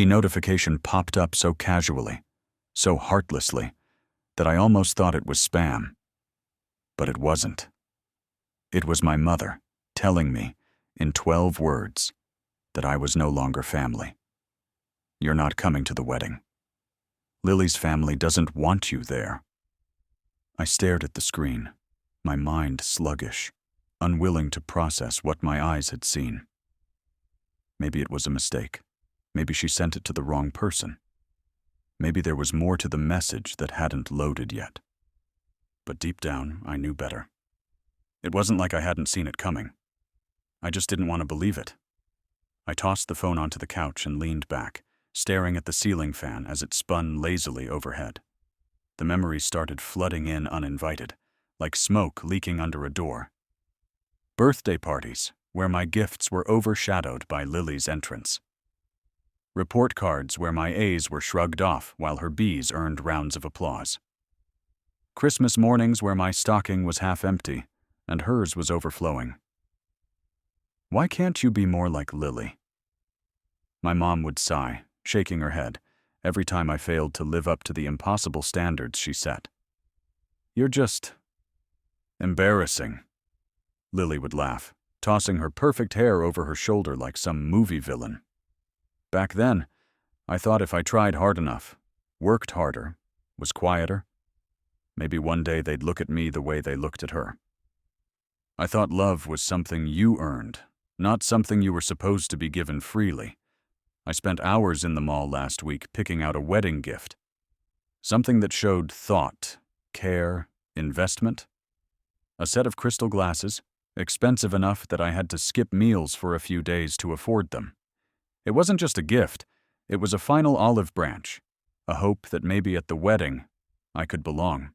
The notification popped up so casually, so heartlessly, that I almost thought it was spam. But it wasn't. It was my mother telling me, in 12 words, that I was no longer family. You're not coming to the wedding. Lily's family doesn't want you there. I stared at the screen, my mind sluggish, unwilling to process what my eyes had seen. Maybe it was a mistake. Maybe she sent it to the wrong person. Maybe there was more to the message that hadn't loaded yet. But deep down, I knew better. It wasn't like I hadn't seen it coming. I just didn't want to believe it. I tossed the phone onto the couch and leaned back, staring at the ceiling fan as it spun lazily overhead. The memories started flooding in uninvited, like smoke leaking under a door. Birthday parties, where my gifts were overshadowed by Lily's entrance. Report cards where my A's were shrugged off while her B's earned rounds of applause. Christmas mornings where my stocking was half empty and hers was overflowing. Why can't you be more like Lily? My mom would sigh, shaking her head, every time I failed to live up to the impossible standards she set. You're just embarrassing. Lily would laugh, tossing her perfect hair over her shoulder like some movie villain. Back then, I thought if I tried hard enough, worked harder, was quieter, maybe one day they'd look at me the way they looked at her. I thought love was something you earned, not something you were supposed to be given freely. I spent hours in the mall last week picking out a wedding gift. Something that showed thought, care, investment. A set of crystal glasses, expensive enough that I had to skip meals for a few days to afford them. It wasn't just a gift, it was a final olive branch, a hope that maybe at the wedding I could belong.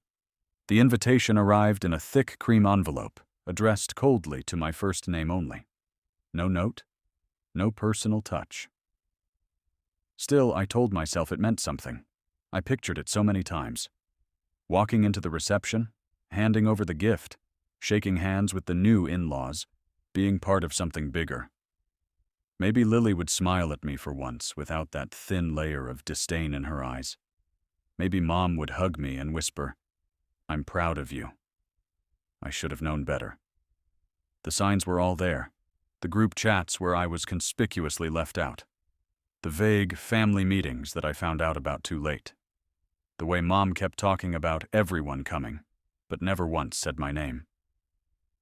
The invitation arrived in a thick cream envelope, addressed coldly to my first name only. No note, no personal touch. Still, I told myself it meant something. I pictured it so many times. Walking into the reception, handing over the gift, shaking hands with the new in-laws, being part of something bigger. Maybe Lily would smile at me for once without that thin layer of disdain in her eyes. Maybe Mom would hug me and whisper, "I'm proud of you." I should have known better. The signs were all there. The group chats where I was conspicuously left out. The vague family meetings that I found out about too late. The way Mom kept talking about everyone coming, but never once said my name.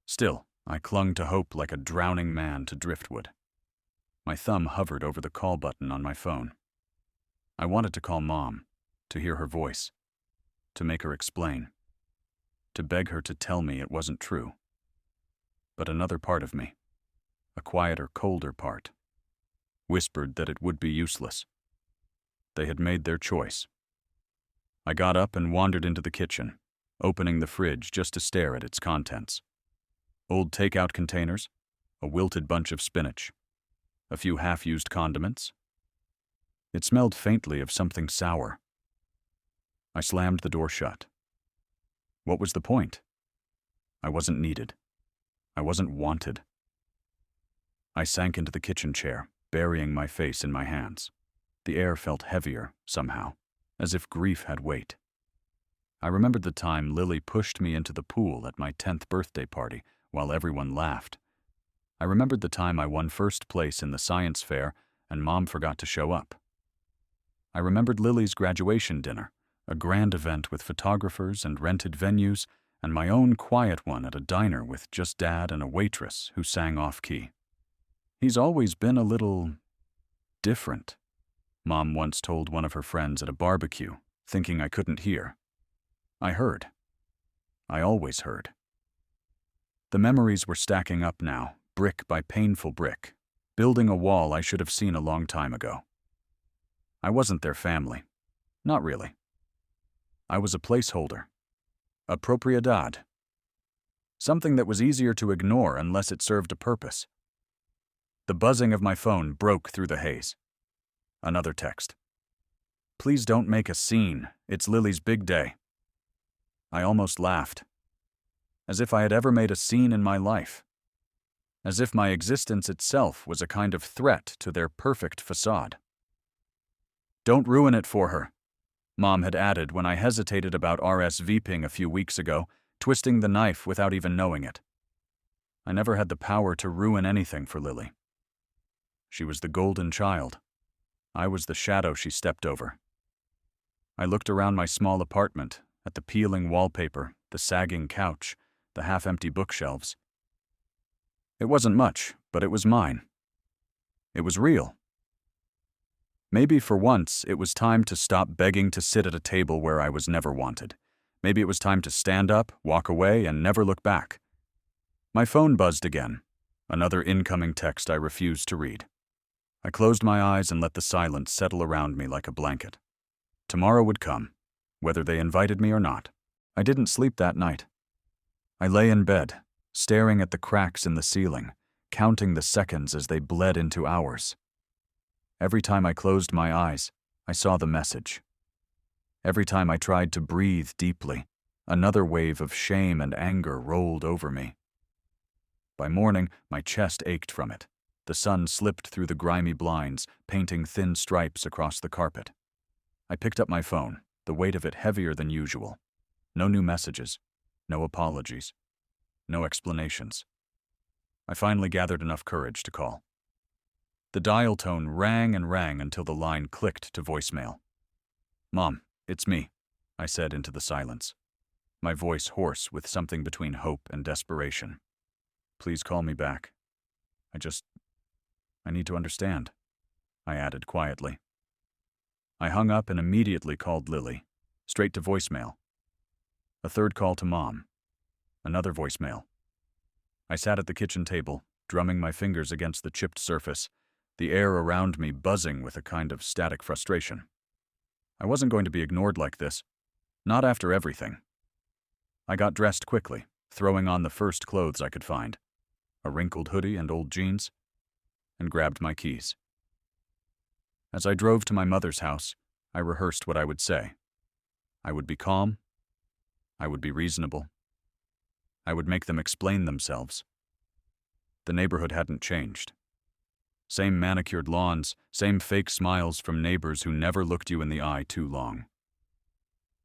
Still, I clung to hope like a drowning man to driftwood. My thumb hovered over the call button on my phone. I wanted to call Mom, to hear her voice, to make her explain, to beg her to tell me it wasn't true. But another part of me, a quieter, colder part, whispered that it would be useless. They had made their choice. I got up and wandered into the kitchen, opening the fridge just to stare at its contents. Old takeout containers, a wilted bunch of spinach, a few half-used condiments. It smelled faintly of something sour. I slammed the door shut. What was the point? I wasn't needed. I wasn't wanted. I sank into the kitchen chair, burying my face in my hands. The air felt heavier, somehow, as if grief had weight. I remembered the time Lily pushed me into the pool at my 10th birthday party while everyone laughed. I remembered the time I won first place in the science fair and Mom forgot to show up. I remembered Lily's graduation dinner, a grand event with photographers and rented venues, and my own quiet one at a diner with just Dad and a waitress who sang off-key. He's always been a little different, Mom once told one of her friends at a barbecue, thinking I couldn't hear. I heard. I always heard. The memories were stacking up now, brick by painful brick, building a wall I should have seen a long time ago. I wasn't their family. Not really. I was a placeholder. A propiedad. Something that was easier to ignore unless it served a purpose. The buzzing of my phone broke through the haze. Another text. "Please don't make a scene. It's Lily's big day." I almost laughed. As if I had ever made a scene in my life. As if my existence itself was a kind of threat to their perfect facade. Don't ruin it for her, Mom had added when I hesitated about RSVPing a few weeks ago, twisting the knife without even knowing it. I never had the power to ruin anything for Lily. She was the golden child. I was the shadow she stepped over. I looked around my small apartment, at the peeling wallpaper, the sagging couch, the half-empty bookshelves. It wasn't much, but it was mine. It was real. Maybe for once it was time to stop begging to sit at a table where I was never wanted. Maybe it was time to stand up, walk away, and never look back. My phone buzzed again. Another incoming text I refused to read. I closed my eyes and let the silence settle around me like a blanket. Tomorrow would come, whether they invited me or not. I didn't sleep that night. I lay in bed, staring at the cracks in the ceiling, counting the seconds as they bled into hours. Every time I closed my eyes, I saw the message. Every time I tried to breathe deeply, another wave of shame and anger rolled over me. By morning, my chest ached from it. The sun slipped through the grimy blinds, painting thin stripes across the carpet. I picked up my phone, the weight of it heavier than usual. No new messages, no apologies, no explanations. I finally gathered enough courage to call. The dial tone rang and rang until the line clicked to voicemail. "Mom, it's me," I said into the silence, my voice hoarse with something between hope and desperation. "Please call me back. I need to understand," I added quietly. I hung up and immediately called Lily, straight to voicemail. A third call to Mom. Another voicemail. I sat at the kitchen table, drumming my fingers against the chipped surface, the air around me buzzing with a kind of static frustration. I wasn't going to be ignored like this. Not after everything. I got dressed quickly, throwing on the first clothes I could find, a wrinkled hoodie and old jeans, and grabbed my keys. As I drove to my mother's house, I rehearsed what I would say. I would be calm. I would be reasonable. I would make them explain themselves. The neighborhood hadn't changed. Same manicured lawns, same fake smiles from neighbors who never looked you in the eye too long.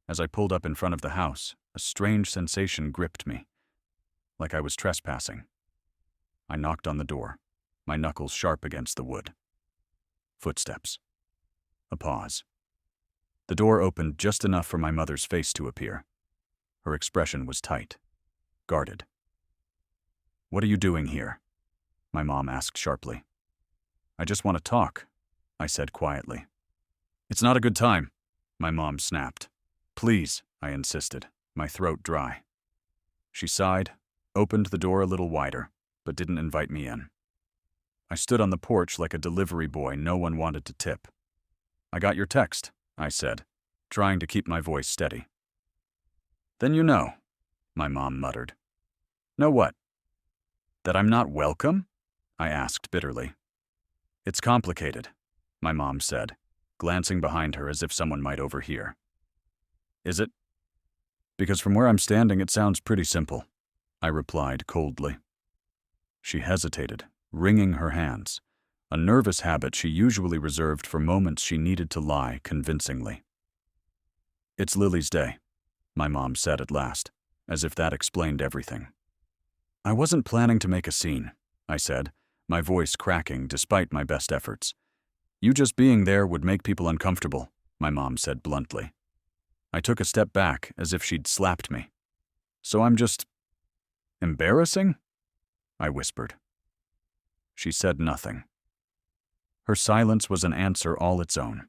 As I pulled up in front of the house, a strange sensation gripped me, like I was trespassing. I knocked on the door, my knuckles sharp against the wood. Footsteps. A pause. The door opened just enough for my mother's face to appear. Her expression was tight, guarded. "What are you doing here?" my mom asked sharply. "I just want to talk," I said quietly. "It's not a good time," my mom snapped. "Please," I insisted, my throat dry. She sighed, opened the door a little wider, but didn't invite me in. I stood on the porch like a delivery boy no one wanted to tip. "I got your text," I said, trying to keep my voice steady. "Then you know," my mom muttered. "Know what?" "That I'm not welcome?" I asked bitterly. "It's complicated," my mom said, glancing behind her as if someone might overhear. "Is it?" "Because from where I'm standing it sounds pretty simple," I replied coldly. She hesitated, wringing her hands, a nervous habit she usually reserved for moments she needed to lie convincingly. "It's Lily's day," my mom said at last, as if that explained everything. "I wasn't planning to make a scene," I said, my voice cracking despite my best efforts. "You just being there would make people uncomfortable," my mom said bluntly. I took a step back as if she'd slapped me. "So I'm just embarrassing?" I whispered. She said nothing. Her silence was an answer all its own.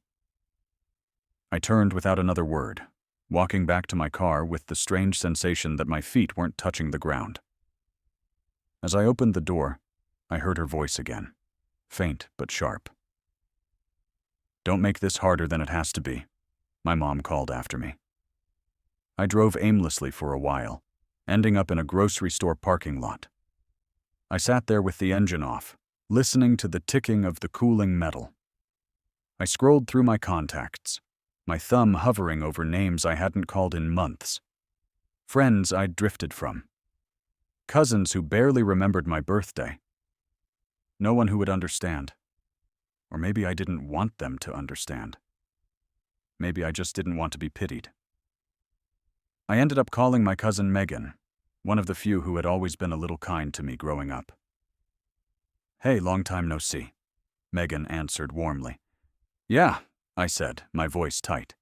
I turned without another word, walking back to my car with the strange sensation that my feet weren't touching the ground. As I opened the door, I heard her voice again, faint but sharp. "Don't make this harder than it has to be," my mom called after me. I drove aimlessly for a while, ending up in a grocery store parking lot. I sat there with the engine off, listening to the ticking of the cooling metal. I scrolled through my contacts, my thumb hovering over names I hadn't called in months. Friends I'd drifted from. Cousins who barely remembered my birthday. No one who would understand. Or maybe I didn't want them to understand. Maybe I just didn't want to be pitied. I ended up calling my cousin Megan, one of the few who had always been a little kind to me growing up. "Hey, long time no see," Megan answered warmly. "Yeah," I said, my voice tight.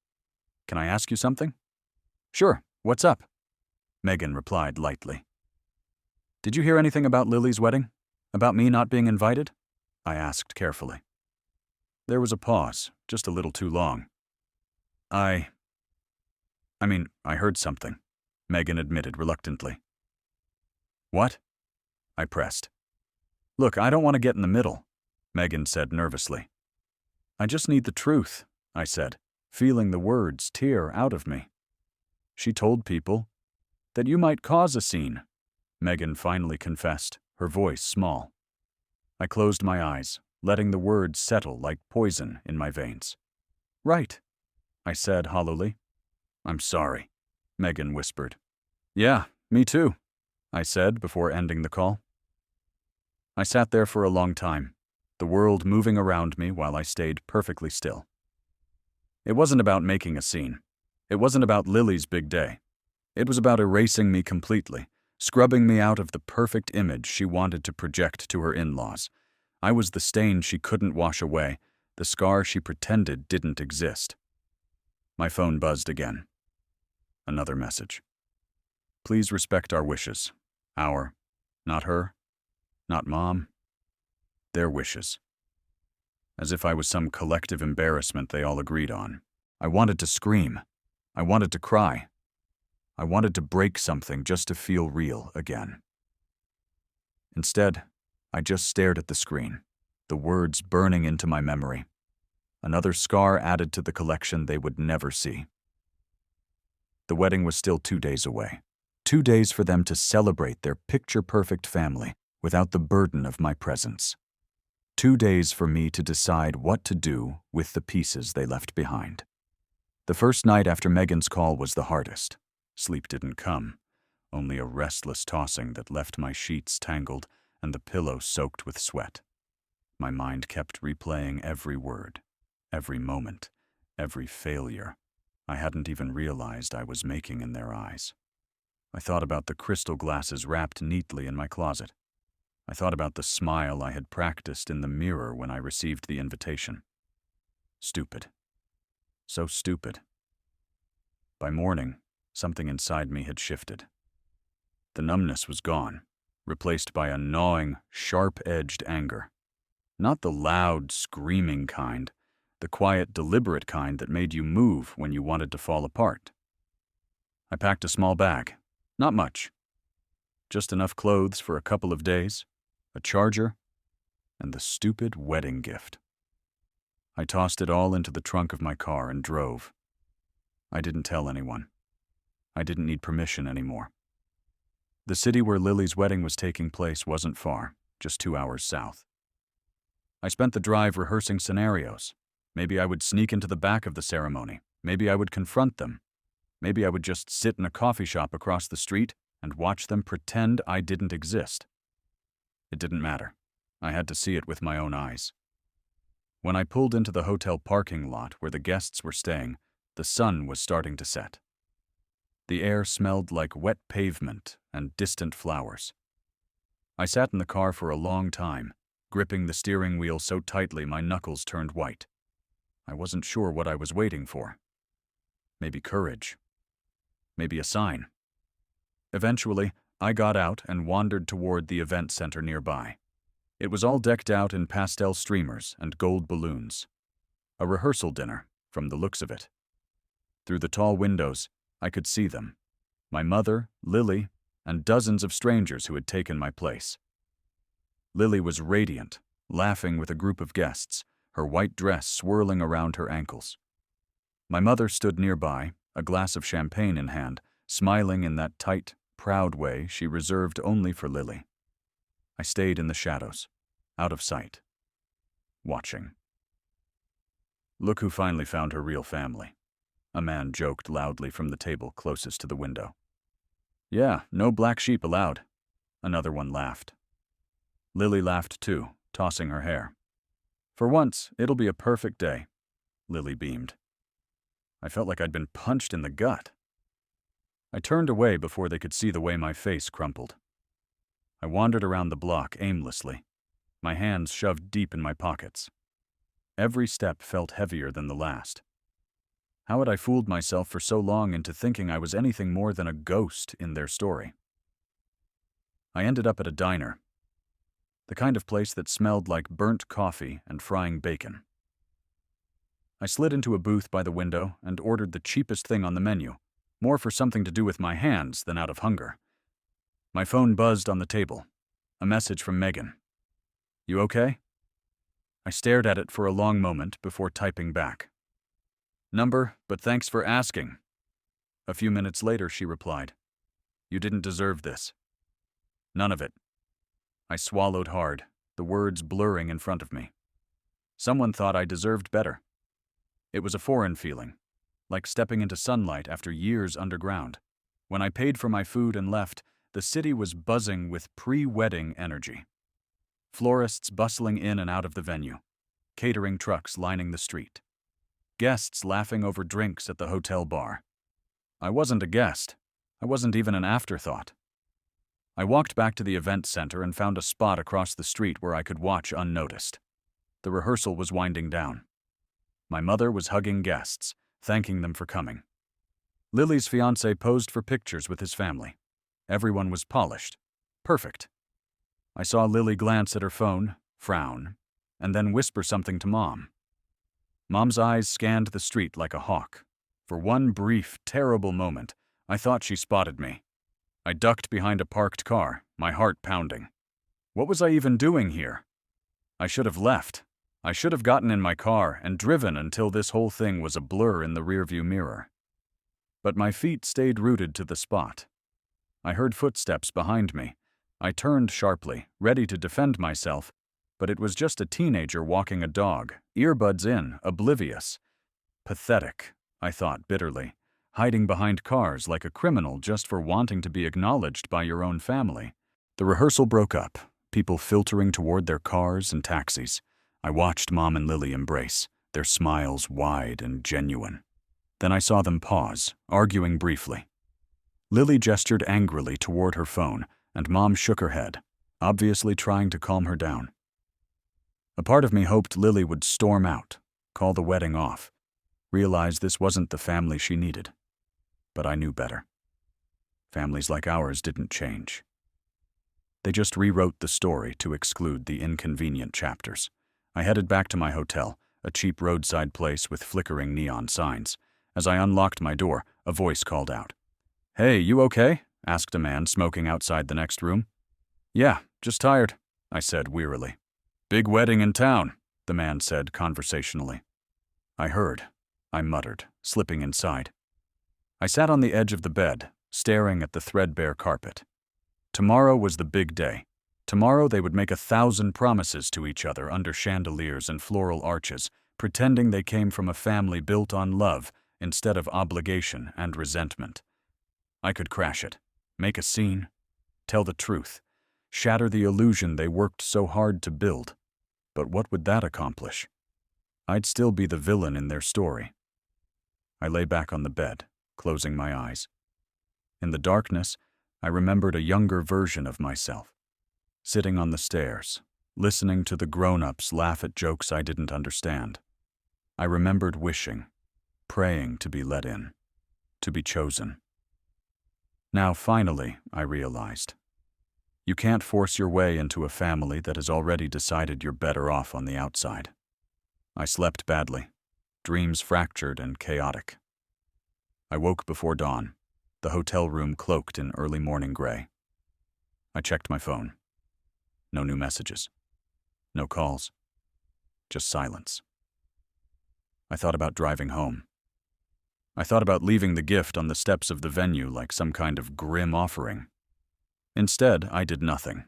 "Can I ask you something?" "Sure, what's up?" Megan replied lightly. "Did you hear anything about Lily's wedding? About me not being invited?" I asked carefully. There was a pause, just a little too long. I heard something," Megan admitted reluctantly. "What?" I pressed. "Look, I don't want to get in the middle," Megan said nervously. "I just need the truth," I said, feeling the words tear out of me. "She told people that you might cause a scene," Megan finally confessed, her voice small. I closed my eyes, letting the words settle like poison in my veins. "Right," I said hollowly. "I'm sorry," Megan whispered. "Yeah, me too," I said before ending the call. I sat there for a long time, the world moving around me while I stayed perfectly still. It wasn't about making a scene. It wasn't about Lily's big day. It was about erasing me completely, scrubbing me out of the perfect image she wanted to project to her in-laws. I was the stain she couldn't wash away, the scar she pretended didn't exist. My phone buzzed again. Another message. "Please respect our wishes. Our, not her, not Mom. Their wishes." As if I was some collective embarrassment they all agreed on. I wanted to scream. I wanted to cry. I wanted to break something just to feel real again. Instead, I just stared at the screen, the words burning into my memory. Another scar added to the collection they would never see. The wedding was still 2 days away. 2 days for them to celebrate their picture-perfect family without the burden of my presence. 2 days for me to decide what to do with the pieces they left behind. The first night after Megan's call was the hardest. Sleep didn't come, only a restless tossing that left my sheets tangled and the pillow soaked with sweat. My mind kept replaying every word, every moment, every failure I hadn't even realized I was making in their eyes. I thought about the crystal glasses wrapped neatly in my closet. I thought about the smile I had practiced in the mirror when I received the invitation. Stupid. So stupid. By morning, something inside me had shifted. The numbness was gone, replaced by a gnawing, sharp-edged anger. Not the loud, screaming kind, the quiet, deliberate kind that made you move when you wanted to fall apart. I packed a small bag. Not much. Just enough clothes for a couple of days, a charger, and the stupid wedding gift. I tossed it all into the trunk of my car and drove. I didn't tell anyone. I didn't need permission anymore. The city where Lily's wedding was taking place wasn't far, just 2 hours south. I spent the drive rehearsing scenarios. Maybe I would sneak into the back of the ceremony. Maybe I would confront them. Maybe I would just sit in a coffee shop across the street and watch them pretend I didn't exist. It didn't matter. I had to see it with my own eyes. When I pulled into the hotel parking lot where the guests were staying, the sun was starting to set. The air smelled like wet pavement and distant flowers. I sat in the car for a long time, gripping the steering wheel so tightly my knuckles turned white. I wasn't sure what I was waiting for. Maybe courage. Maybe a sign. Eventually, I got out and wandered toward the event center nearby. It was all decked out in pastel streamers and gold balloons. A rehearsal dinner, from the looks of it. Through the tall windows, I could see them. My mother, Lily, and dozens of strangers who had taken my place. Lily was radiant, laughing with a group of guests, her white dress swirling around her ankles. My mother stood nearby, a glass of champagne in hand, smiling in that tight, proud way she reserved only for Lily. I stayed in the shadows, out of sight, watching. "Look who finally found her real family," a man joked loudly from the table closest to the window. "Yeah, no black sheep allowed," another one laughed. Lily laughed too, tossing her hair. "For once, it'll be a perfect day," Lily beamed. I felt like I'd been punched in the gut. I turned away before they could see the way my face crumpled. I wandered around the block aimlessly, my hands shoved deep in my pockets. Every step felt heavier than the last. How had I fooled myself for so long into thinking I was anything more than a ghost in their story? I ended up at a diner, the kind of place that smelled like burnt coffee and frying bacon. I slid into a booth by the window and ordered the cheapest thing on the menu, more for something to do with my hands than out of hunger. My phone buzzed on the table. A message from Megan. "You okay?" I stared at it for a long moment before typing back. "Number, but thanks for asking." A few minutes later, she replied, "You didn't deserve this." None of it. I swallowed hard, the words blurring in front of me. Someone thought I deserved better. It was a foreign feeling, like stepping into sunlight after years underground. When I paid for my food and left, the city was buzzing with pre-wedding energy. Florists bustling in and out of the venue, catering trucks lining the street, guests laughing over drinks at the hotel bar. I wasn't a guest. I wasn't even an afterthought. I walked back to the event center and found a spot across the street where I could watch unnoticed. The rehearsal was winding down. My mother was hugging guests, thanking them for coming. Lily's fiancé posed for pictures with his family. Everyone was polished. Perfect. I saw Lily glance at her phone, frown, and then whisper something to Mom. Mom's eyes scanned the street like a hawk. For one brief, terrible moment, I thought she spotted me. I ducked behind a parked car, my heart pounding. What was I even doing here? I should have left. I should have gotten in my car and driven until this whole thing was a blur in the rearview mirror. But my feet stayed rooted to the spot. I heard footsteps behind me. I turned sharply, ready to defend myself, but it was just a teenager walking a dog, earbuds in, oblivious. Pathetic, I thought bitterly, hiding behind cars like a criminal just for wanting to be acknowledged by your own family. The rehearsal broke up, people filtering toward their cars and taxis. I watched Mom and Lily embrace, their smiles wide and genuine. Then I saw them pause, arguing briefly. Lily gestured angrily toward her phone, and Mom shook her head, obviously trying to calm her down. A part of me hoped Lily would storm out, call the wedding off, realize this wasn't the family she needed. But I knew better. Families like ours didn't change. They just rewrote the story to exclude the inconvenient chapters. I headed back to my hotel, a cheap roadside place with flickering neon signs. As I unlocked my door, a voice called out. "Hey, you okay?" asked a man smoking outside the next room. "Yeah, just tired," I said wearily. "Big wedding in town," the man said conversationally. I heard. I muttered, slipping inside. I sat on the edge of the bed, staring at the threadbare carpet. Tomorrow was the big day. Tomorrow they would make 1,000 promises to each other under chandeliers and floral arches, pretending they came from a family built on love instead of obligation and resentment. I could crash it, make a scene, tell the truth, shatter the illusion they worked so hard to build. But what would that accomplish? I'd still be the villain in their story. I lay back on the bed, closing my eyes. In the darkness, I remembered a younger version of myself, sitting on the stairs, listening to the grown-ups laugh at jokes I didn't understand. I remembered wishing, praying to be let in, to be chosen. Now, finally, I realized. You can't force your way into a family that has already decided you're better off on the outside. I slept badly, dreams fractured and chaotic. I woke before dawn, the hotel room cloaked in early morning gray. I checked my phone. No new messages. No calls. Just silence. I thought about driving home. I thought about leaving the gift on the steps of the venue like some kind of grim offering. Instead, I did nothing.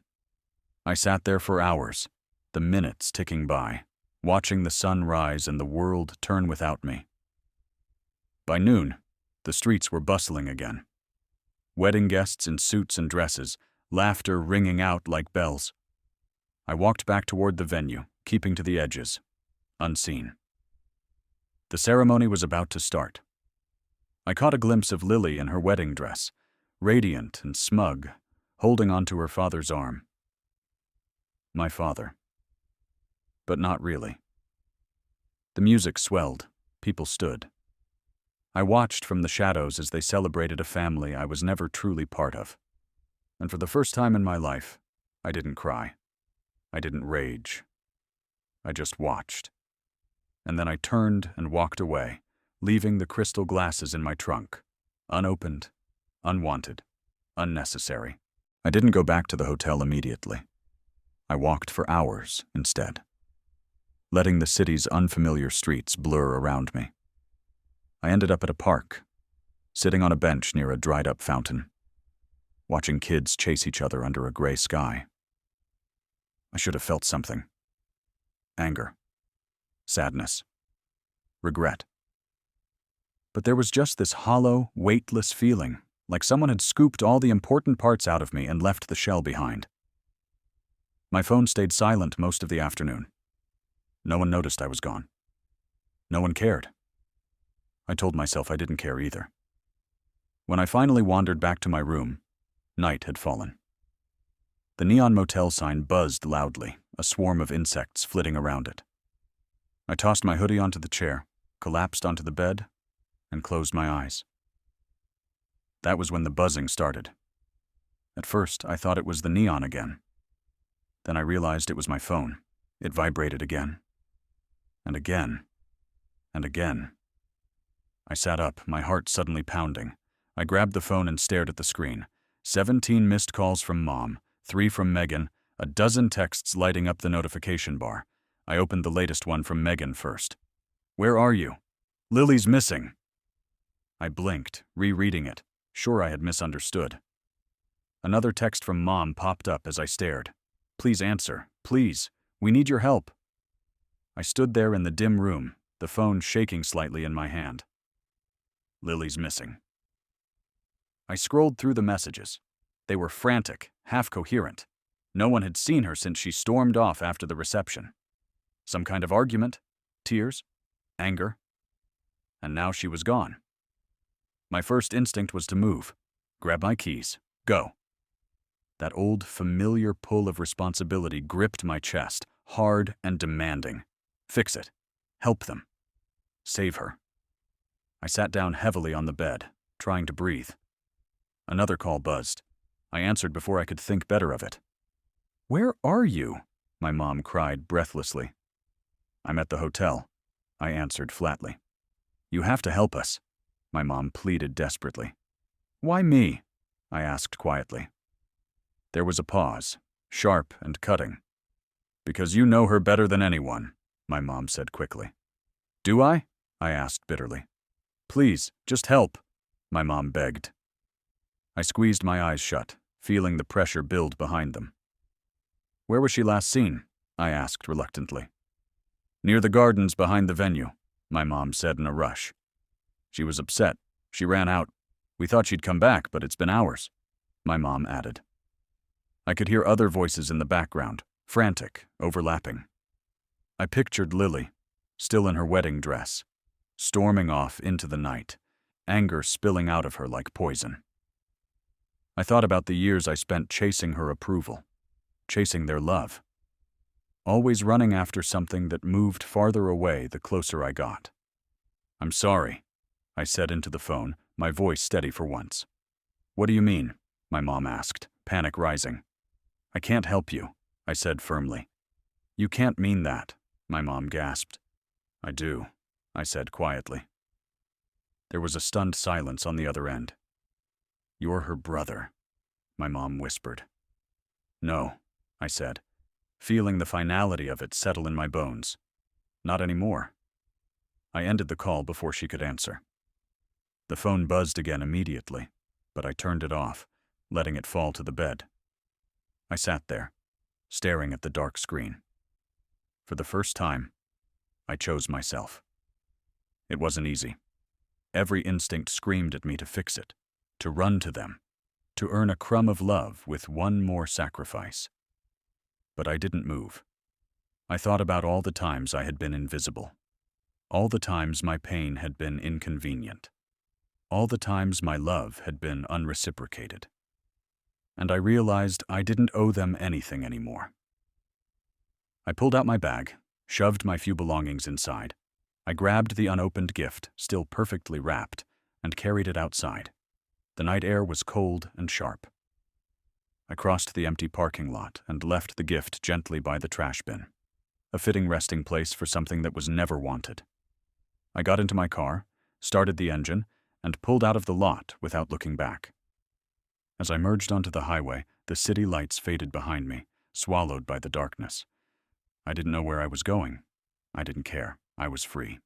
I sat there for hours, the minutes ticking by, watching the sun rise and the world turn without me. By noon, the streets were bustling again. Wedding guests in suits and dresses, laughter ringing out like bells. I walked back toward the venue, keeping to the edges, unseen. The ceremony was about to start. I caught a glimpse of Lily in her wedding dress, radiant and smug, holding onto her father's arm. My father. But not really. The music swelled. People stood. I watched from the shadows as they celebrated a family I was never truly part of. And for the first time in my life, I didn't cry. I didn't rage. I just watched. And then I turned and walked away, leaving the crystal glasses in my trunk, unopened, unwanted, unnecessary. I didn't go back to the hotel immediately. I walked for hours instead, letting the city's unfamiliar streets blur around me. I ended up at a park, sitting on a bench near a dried-up fountain, watching kids chase each other under a gray sky. I should have felt something. Anger, sadness, regret. But there was just this hollow, weightless feeling, like someone had scooped all the important parts out of me and left the shell behind. My phone stayed silent most of the afternoon. No one noticed I was gone. No one cared. I told myself I didn't care either. When I finally wandered back to my room, night had fallen. The neon motel sign buzzed loudly, a swarm of insects flitting around it. I tossed my hoodie onto the chair, collapsed onto the bed, and closed my eyes. That was when the buzzing started. At first, I thought it was the neon again. Then I realized it was my phone. It vibrated again. And again. And again. I sat up, my heart suddenly pounding. I grabbed the phone and stared at the screen. 17 missed calls from Mom, 3 from Megan, a dozen texts lighting up the notification bar. I opened the latest one from Megan first. "Where are you? Lily's missing." I blinked, rereading it, sure I had misunderstood. Another text from Mom popped up as I stared. "Please answer. Please. We need your help." I stood there in the dim room, the phone shaking slightly in my hand. Lily's missing. I scrolled through the messages. They were frantic, half-coherent. No one had seen her since she stormed off after the reception. Some kind of argument, tears, anger. And now she was gone. My first instinct was to move, grab my keys, go. That old, familiar pull of responsibility gripped my chest, hard and demanding. Fix it. Help them. Save her. I sat down heavily on the bed, trying to breathe. Another call buzzed. I answered before I could think better of it. "Where are you?" my mom cried breathlessly. "I'm at the hotel," I answered flatly. "You have to help us," my mom pleaded desperately. "Why me?" I asked quietly. There was a pause, sharp and cutting. "Because you know her better than anyone," my mom said quickly. "Do I?" I asked bitterly. "Please, just help," my mom begged. I squeezed my eyes shut, feeling the pressure build behind them. "Where was she last seen?" I asked reluctantly. "Near the gardens behind the venue," my mom said in a rush. "She was upset. She ran out. We thought she'd come back, but it's been hours," my mom added. I could hear other voices in the background, frantic, overlapping. I pictured Lily, still in her wedding dress, storming off into the night, anger spilling out of her like poison. I thought about the years I spent chasing her approval, chasing their love, always running after something that moved farther away the closer I got. "I'm sorry," I said into the phone, my voice steady for once. "What do you mean?" my mom asked, panic rising. "I can't help you," I said firmly. "You can't mean that," my mom gasped. "I do," I said quietly. There was a stunned silence on the other end. "You're her brother," my mom whispered. "No," I said, feeling the finality of it settle in my bones. "Not anymore." I ended the call before she could answer. The phone buzzed again immediately, but I turned it off, letting it fall to the bed. I sat there, staring at the dark screen. For the first time, I chose myself. It wasn't easy. Every instinct screamed at me to fix it, to run to them, to earn a crumb of love with one more sacrifice. But I didn't move. I thought about all the times I had been invisible, all the times my pain had been inconvenient, all the times my love had been unreciprocated. And I realized I didn't owe them anything anymore. I pulled out my bag, shoved my few belongings inside. I grabbed the unopened gift, still perfectly wrapped, and carried it outside. The night air was cold and sharp. I crossed the empty parking lot and left the gift gently by the trash bin, a fitting resting place for something that was never wanted. I got into my car, started the engine, and pulled out of the lot without looking back. As I merged onto the highway, the city lights faded behind me, swallowed by the darkness. I didn't know where I was going. I didn't care. I was free.